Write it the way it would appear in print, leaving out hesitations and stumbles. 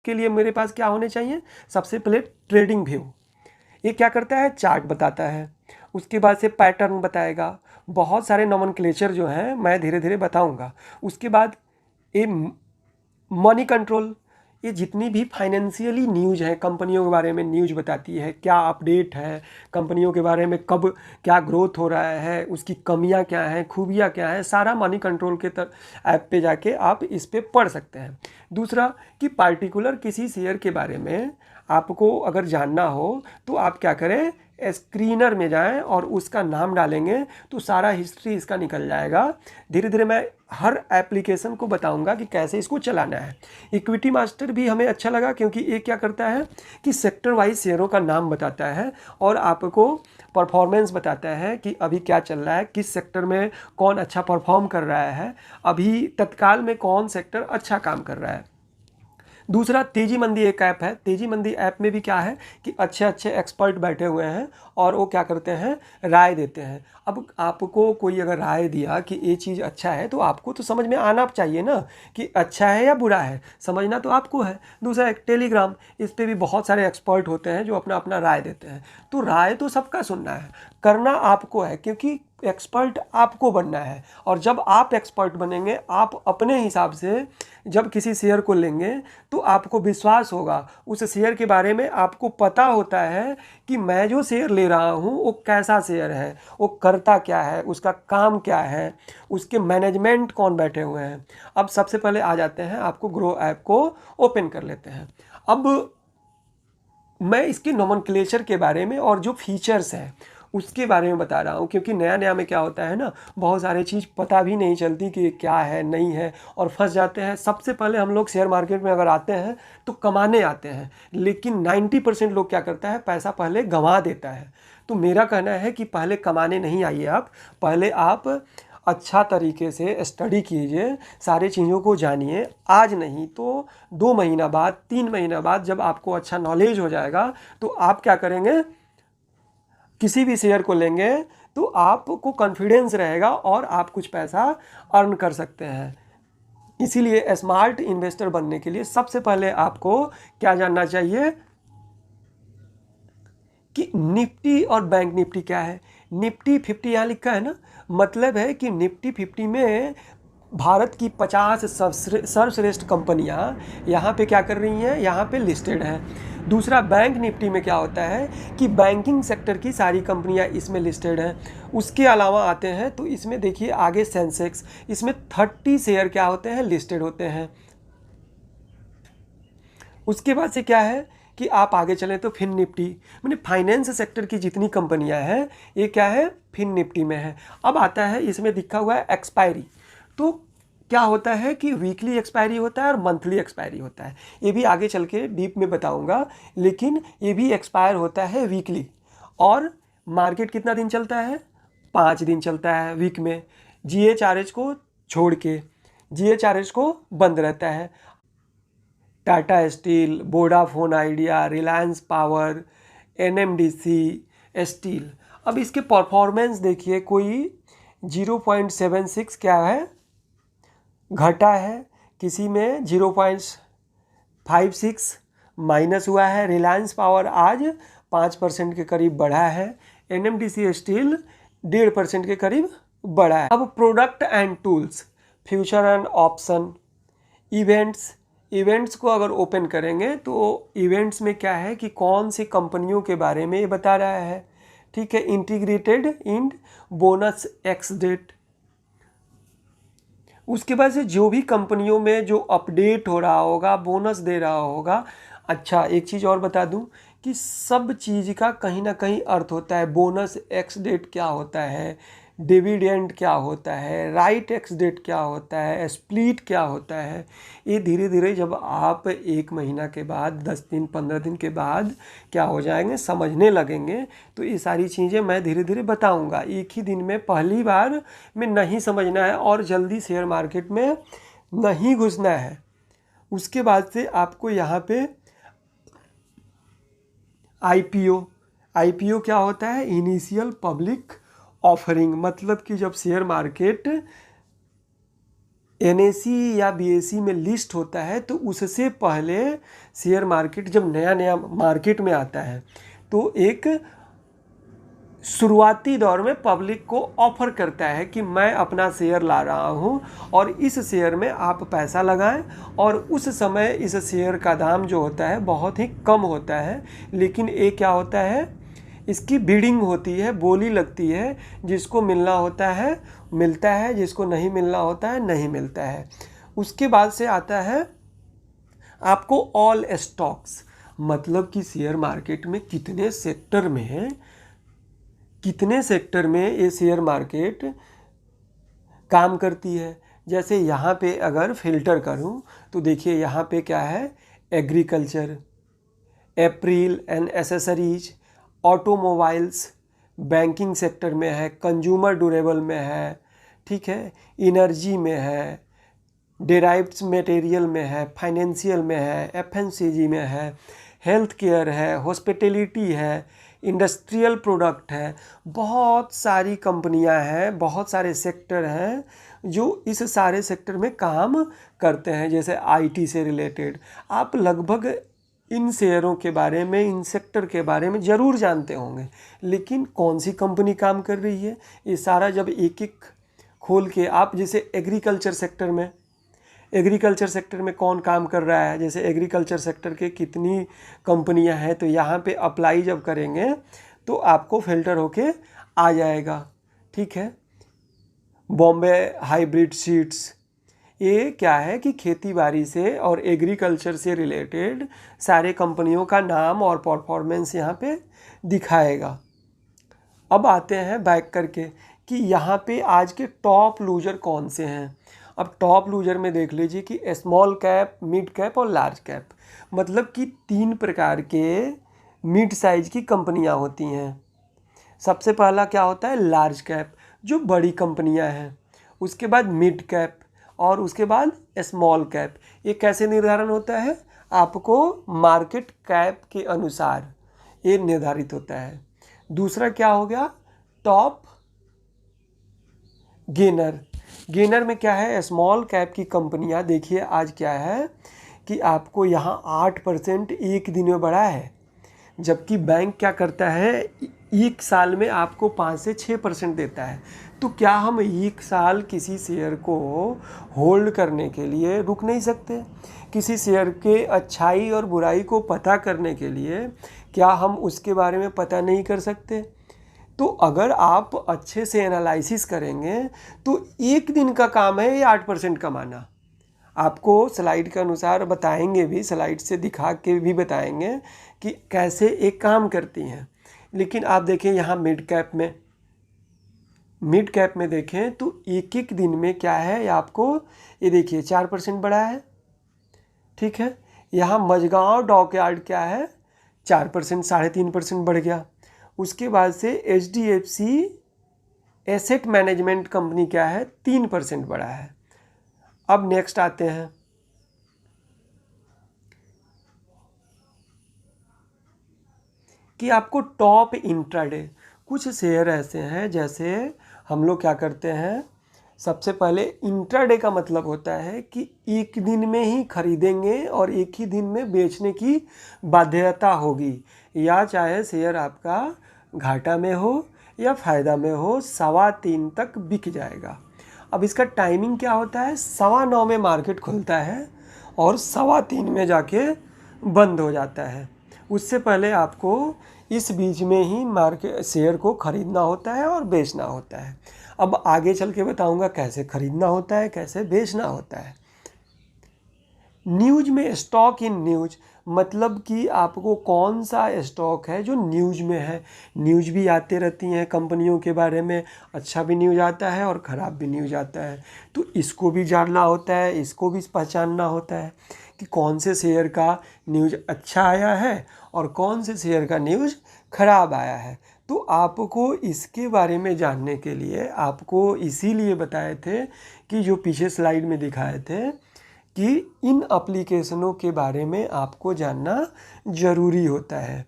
के लिए मेरे पास क्या होने चाहिए, सबसे पहले ट्रेडिंग व्यू। ये क्या करता है, चार्ट बताता है, उसके बाद से पैटर्न बताएगा, बहुत सारे नॉमेनक्लेचर जो हैं मैं धीरे धीरे बताऊंगा। उसके बाद ये मनी कंट्रोल, ये जितनी भी फाइनेंशियली न्यूज़ है, कंपनियों के बारे में न्यूज़ बताती है, क्या अपडेट है कंपनियों के बारे में, कब क्या ग्रोथ हो रहा है, उसकी कमियां क्या हैं, खूबियां क्या हैं, सारा मनी कंट्रोल के ऐप पे जाके आप इस पे पढ़ सकते हैं। दूसरा कि पार्टिकुलर किसी शेयर के बारे में आपको अगर जानना हो तो आप क्या करें, स्क्रीनर में जाएं और उसका नाम डालेंगे तो सारा हिस्ट्री इसका निकल जाएगा। धीरे धीरे मैं हर एप्लीकेशन को बताऊंगा कि कैसे इसको चलाना है। इक्विटी मास्टर भी हमें अच्छा लगा क्योंकि ये क्या करता है कि सेक्टर वाइज शेयरों का नाम बताता है और आपको परफॉर्मेंस बताता है कि अभी क्या चल रहा है, किस सेक्टर में कौन अच्छा परफॉर्म कर रहा है, अभी तत्काल में कौन सेक्टर अच्छा काम कर रहा है। दूसरा तेजी मंदी एक ऐप है। तेजी मंदी ऐप में भी क्या है कि अच्छे अच्छे एक्सपर्ट बैठे हुए हैं और वो क्या करते हैं, राय देते हैं। अब आपको कोई अगर राय दिया कि ये चीज़ अच्छा है तो आपको तो समझ में आना चाहिए ना कि अच्छा है या बुरा है, समझना तो आपको है। दूसरा एक टेलीग्राम, इस पर भी बहुत सारे एक्सपर्ट होते हैं जो अपना अपना राय देते हैं। तो राय तो सबका सुनना है, करना आपको है क्योंकि एक्सपर्ट आपको बनना है। और जब आप एक्सपर्ट बनेंगे, आप अपने हिसाब से जब किसी शेयर को लेंगे तो आपको विश्वास होगा उस शेयर के बारे में, आपको पता होता है कि मैं जो शेयर ले रहा हूँ वो कैसा शेयर है, वो करता क्या है, उसका काम क्या है, उसके मैनेजमेंट कौन बैठे हुए हैं। अब सबसे पहले आ जाते हैं, आपको ग्रो ऐप को ओपन कर लेते हैं। अब मैं इसके नोमेनक्लेचर के बारे में और जो फीचर्स हैं उसके बारे में बता रहा हूँ क्योंकि नया नया में क्या होता है ना, बहुत सारी चीज़ पता भी नहीं चलती कि क्या है नहीं है और फंस जाते हैं। सबसे पहले हम लोग शेयर मार्केट में अगर आते हैं तो कमाने आते हैं, लेकिन 90% लोग क्या करता है, पैसा पहले गंवा देता है। तो मेरा कहना है कि पहले कमाने नहीं आइए आप, पहले आप अच्छा तरीके से स्टडी कीजिए, सारी चीज़ों को जानिए। आज नहीं तो 2 महीना बाद, 3 महीना बाद जब आपको अच्छा नॉलेज हो जाएगा तो आप क्या करेंगे, किसी भी शेयर को लेंगे तो आपको कॉन्फिडेंस रहेगा और आप कुछ पैसा अर्न कर सकते हैं। इसीलिए स्मार्ट इन्वेस्टर बनने के लिए सबसे पहले आपको क्या जानना चाहिए कि निफ्टी और बैंक निफ्टी क्या है। निफ्टी 50 यहाँ लिखा है ना, मतलब है कि निफ्टी 50 में भारत की 50 सर्वश्रेष्ठ कंपनियां यहाँ पे क्या कर रही हैं, यहाँ पे लिस्टेड हैं। दूसरा बैंक निफ्टी में क्या होता है कि बैंकिंग सेक्टर की सारी कंपनियां इसमें लिस्टेड हैं। उसके अलावा आते हैं तो इसमें देखिए आगे सेंसेक्स, इसमें 30 शेयर क्या होते हैं, लिस्टेड होते हैं। उसके बाद से क्या है कि आप आगे चलें तो फिन निफ्टी, मैंने फाइनेंस सेक्टर की जितनी कंपनियां हैं ये क्या है, फिन निफ्टी में है। अब आता है इसमें दिखा हुआ है एक्सपायरी। तो क्या होता है कि वीकली एक्सपायरी होता है और मंथली एक्सपायरी होता है, ये भी आगे चल के डीप में बताऊंगा। लेकिन ये भी एक्सपायर होता है वीकली। और मार्केट कितना दिन चलता है, 5 दिन चलता है वीक में, GHRH को छोड़ के। GHRH को बंद रहता है। Tata steel, Vodafone idea, Reliance power, NMDC steel. अब इसके परफॉर्मेंस देखिए, कोई 0.76 क्या है, घटा है, किसी में 0.56 माइनस हुआ है। रिलायंस पावर आज 5% के करीब बढ़ा है। NMDC स्टील 1.5% के करीब बढ़ा है। अब product and tools, future and option, events. Events को अगर ओपन करेंगे तो इवेंट्स में क्या है कि कौन सी कंपनियों के बारे में ये बता रहा है। ठीक है, integrated in bonus ex date. उसके बाद से जो भी कंपनियों में जो अपडेट हो रहा होगा, बोनस दे रहा होगा। अच्छा, एक चीज़ और बता दूं कि सब चीज़ का कहीं ना कहीं अर्थ होता है। बोनस एक्स डेट क्या होता है, डिविडेंड क्या होता है, राइट एक्स डेट क्या होता है, स्प्लिट क्या होता है। ये धीरे धीरे जब आप 1 महीना के बाद, 10 दिन, 15 दिन के बाद क्या हो जाएंगे, समझने लगेंगे। तो ये सारी चीज़ें मैं धीरे धीरे बताऊंगा। एक ही दिन में पहली बार में नहीं समझना है और जल्दी शेयर मार्केट में नहीं घुसना है। उसके बाद से आपको यहाँ पे आईपीओ क्या होता है, इनिशियल पब्लिक ऑफरिंग। मतलब कि जब शेयर मार्केट एनएसी या बीएसई में लिस्ट होता है तो उससे पहले शेयर मार्केट जब नया नया मार्केट में आता है तो एक शुरुआती दौर में पब्लिक को ऑफर करता है कि मैं अपना शेयर ला रहा हूं और इस शेयर में आप पैसा लगाएं, और उस समय इस शेयर का दाम जो होता है बहुत ही कम होता है, लेकिन ये क्या होता है, इसकी बिडिंग होती है, बोली लगती है, जिसको मिलना होता है मिलता है, जिसको नहीं मिलना होता है नहीं मिलता है। उसके बाद से आता है आपको ऑल स्टॉक्स, मतलब कि शेयर मार्केट में कितने सेक्टर में ये शेयर मार्केट काम करती है। जैसे यहाँ पे अगर फिल्टर करूँ तो देखिए यहाँ पे क्या है, agriculture, April and accessories, automobiles, banking sector में है, कंज्यूमर ड्यूरेबल में है, ठीक है, इनर्जी में है, डेराइव्ड मटेरियल में है, फाइनेंशियल में है, एफएमसीजी में है, हेल्थ केयर है, हॉस्पिटैलिटी है, इंडस्ट्रियल प्रोडक्ट है। बहुत सारी कंपनियां हैं, बहुत सारे सेक्टर हैं जो इस सारे सेक्टर में काम करते हैं। जैसे आईटी से रिलेटेड आप लगभग इन शेयरों के बारे में, इन सेक्टर के बारे में ज़रूर जानते होंगे, लेकिन कौन सी कंपनी काम कर रही है ये सारा जब एक एक खोल के आप, जैसे एग्रीकल्चर सेक्टर में कौन काम कर रहा है, जैसे एग्रीकल्चर सेक्टर के कितनी कंपनियां हैं, तो यहाँ पे अप्लाई जब करेंगे तो आपको फिल्टर होके आ जाएगा, ठीक है। बॉम्बे हाइब्रिड सीड्स, ये क्या है कि खेती बाड़ी से और एग्रीकल्चर से रिलेटेड सारे कंपनियों का नाम और परफॉर्मेंस यहाँ पे दिखाएगा। अब आते हैं बैक करके कि यहाँ पे आज के टॉप लूजर कौन से हैं। अब टॉप लूजर में देख लीजिए कि स्मॉल कैप, मिड कैप और लार्ज कैप, मतलब कि 3 प्रकार के मिड साइज की कंपनियाँ होती हैं। सबसे पहला क्या होता है, लार्ज कैप, जो बड़ी कंपनियाँ हैं। उसके बाद मिड कैप और उसके बाद स्मॉल कैप। ये कैसे निर्धारण होता है, आपको मार्केट कैप के अनुसार ये निर्धारित होता है। दूसरा क्या हो गया, टॉप गेनर में क्या है, स्मॉल कैप की कंपनियां। देखिए आज क्या है कि आपको यहाँ 8% एक दिन में बढ़ा है, जबकि बैंक क्या करता है एक साल में आपको 5 से 6% देता है। तो क्या हम एक साल किसी शेयर को होल्ड करने के लिए रुक नहीं सकते? किसी शेयर के अच्छाई और बुराई को पता करने के लिए क्या हम उसके बारे में पता नहीं कर सकते? तो अगर आप अच्छे से एनालिसिस करेंगे तो एक दिन का काम है ये 8% कमाना। आपको स्लाइड के अनुसार बताएंगे भी, स्लाइड से दिखा के भी बताएंगे कि कैसे एक काम करती हैं। लेकिन आप देखें यहाँ मिड कैप में देखें तो एक एक दिन में क्या है, आपको ये देखिए 4% बढ़ा है, ठीक है। यहाँ मझगांव डॉकयार्ड क्या है 4%, 3.5% बढ़ गया। उसके बाद से HDFC एसेट मैनेजमेंट कंपनी क्या है 3% बढ़ा है। अब नेक्स्ट आते हैं कि आपको टॉप इंट्राडे, कुछ शेयर ऐसे हैं जैसे हम लोग क्या करते हैं, सबसे पहले इंट्राडे का मतलब होता है कि एक दिन में ही खरीदेंगे और एक ही दिन में बेचने की बाध्यता होगी, या चाहे शेयर आपका घाटा में हो या फ़ायदा में हो, 3:15 तक बिक जाएगा। अब इसका टाइमिंग क्या होता है, 9:15 में मार्केट खुलता है और 3:15 में जाके बंद हो जाता है। उससे पहले आपको इस बीच में ही मार्केट शेयर को ख़रीदना होता है और बेचना होता है। अब आगे चल के बताऊंगा कैसे ख़रीदना होता है, कैसे बेचना होता है। न्यूज़ में, स्टॉक इन न्यूज़, मतलब कि आपको कौन सा स्टॉक है जो न्यूज़ में है। न्यूज़ भी आते रहती हैं कंपनियों के बारे में, अच्छा भी न्यूज़ आता है और ख़राब भी न्यूज़ आता है, तो इसको भी जानना होता है, इसको भी पहचानना होता है कि कौन से शेयर का न्यूज़ अच्छा आया है और कौन से शेयर का न्यूज़ ख़राब आया है। तो आपको इसके बारे में जानने के लिए आपको इसीलिए बताए थे कि जो पीछे स्लाइड में दिखाए थे कि इन एप्लीकेशनों के बारे में आपको जानना ज़रूरी होता है।